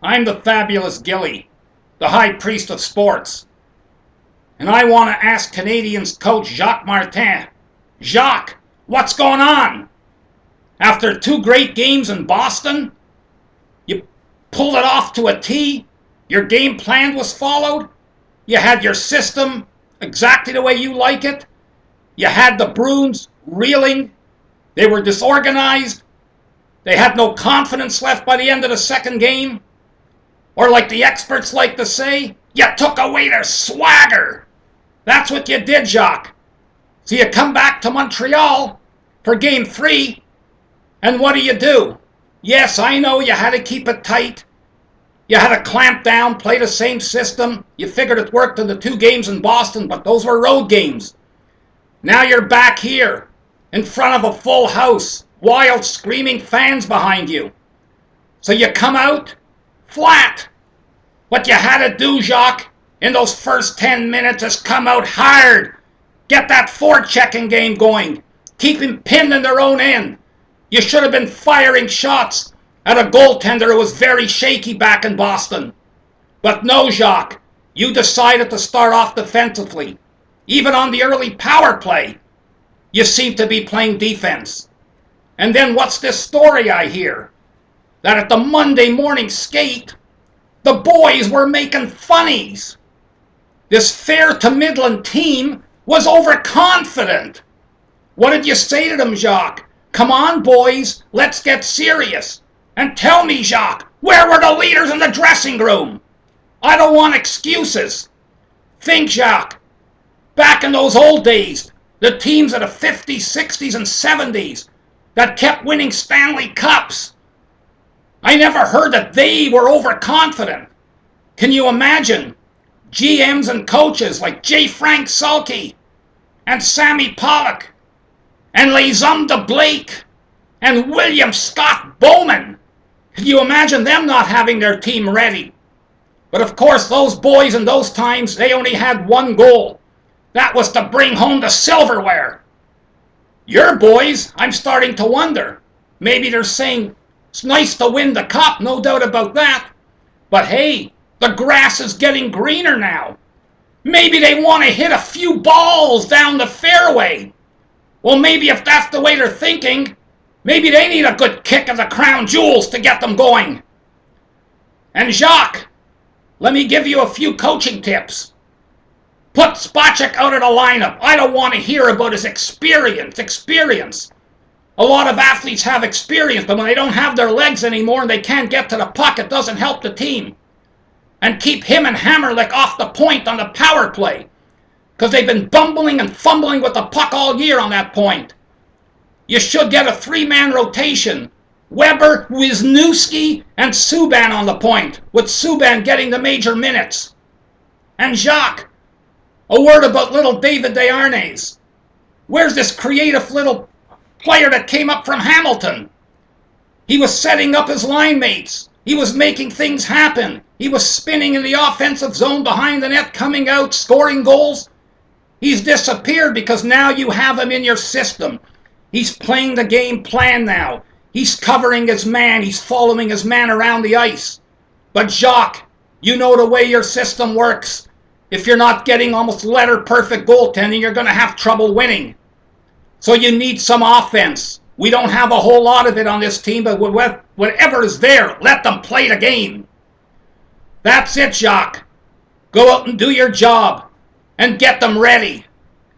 I'm the fabulous Gilly, the high priest of sports. And I want to ask Canadiens coach Jacques Martin, Jacques, what's going on? After 2 great games in Boston, you pulled it off to a T, your game plan was followed, you had your system exactly the way you like it, you had the Bruins reeling, they were disorganized, they had no confidence left by the end of the second game, or like the experts like to say, you took away their swagger. That's what you did, Jacques. So you come back to Montreal for game 3, and what do? Yes, I know you had to keep it tight. You had to clamp down, play the same system. You figured it worked in the 2 games in Boston, but those were road games. Now you're back here, in front of a full house, wild screaming fans behind you. So you come out flat. What you had to do, Jacques, in those first 10 minutes is come out hard. Get that forechecking game going. Keep them pinned in their own end. You should have been firing shots at a goaltender who was very shaky back in Boston. But no, Jacques, you decided to start off defensively. Even on the early power play, you seem to be playing defense. And then what's this story I hear? That at the Monday morning skate, the boys were making funnies. This fair to Midland team was overconfident. What did you say to them, Jacques? Come on, boys, let's get serious. And tell me, Jacques, where were the leaders in the dressing room? I don't want excuses. Think, Jacques, back in those old days, the teams of the 50s, 60s, and 70s that kept winning Stanley Cups, I never heard that they were overconfident. Can you imagine GMs and coaches like J. Frank Sulky and Sammy Pollock and Les Hommes de Blake and William Scott Bowman? Can you imagine them not having their team ready? But of course, those boys in those times, they only had one goal. That was to bring home the silverware. Your boys, I'm starting to wonder. Maybe they're saying, it's nice to win the cup, no doubt about that. But hey, the grass is getting greener now. Maybe they want to hit a few balls down the fairway. Well, maybe if that's the way they're thinking, maybe they need a good kick of the crown jewels to get them going. And Jacques, let me give you a few coaching tips. Put Spacek out of the lineup. I don't want to hear about his experience. A lot of athletes have experience, but when they don't have their legs anymore and they can't get to the puck, it doesn't help the team. And keep him and Hammerlick off the point on the power play, because they've been bumbling and fumbling with the puck all year on that point. You should get a 3-man rotation. Weber, Wisniewski, and Subban on the point, with Subban getting the major minutes. And Jacques, a word about little David Desharnais. Where's this creative little player that came up from Hamilton? He was setting up his line mates. He was making things happen. He was spinning in the offensive zone behind the net, coming out, scoring goals. He's disappeared because now you have him in your system. He's playing the game plan now. He's covering his man. He's following his man around the ice. But Jacques, you know the way your system works. If you're not getting almost letter-perfect goaltending, you're going to have trouble winning. So you need some offense. We don't have a whole lot of it on this team, but whatever is there, let them play the game. That's it, Jacques. Go out and do your job and get them ready.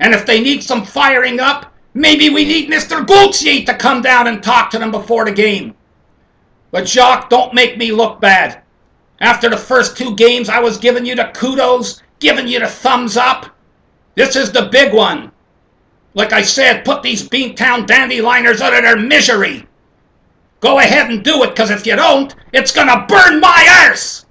And if they need some firing up, maybe we need Mr. Gauthier to come down and talk to them before the game. But Jacques, don't make me look bad. After the first 2 games, I was giving you the kudos, giving you the thumbs up. This is the big one. Like I said, put these Beantown Dandyliners out of their misery. Go ahead and do it, because if you don't, it's going to burn my arse.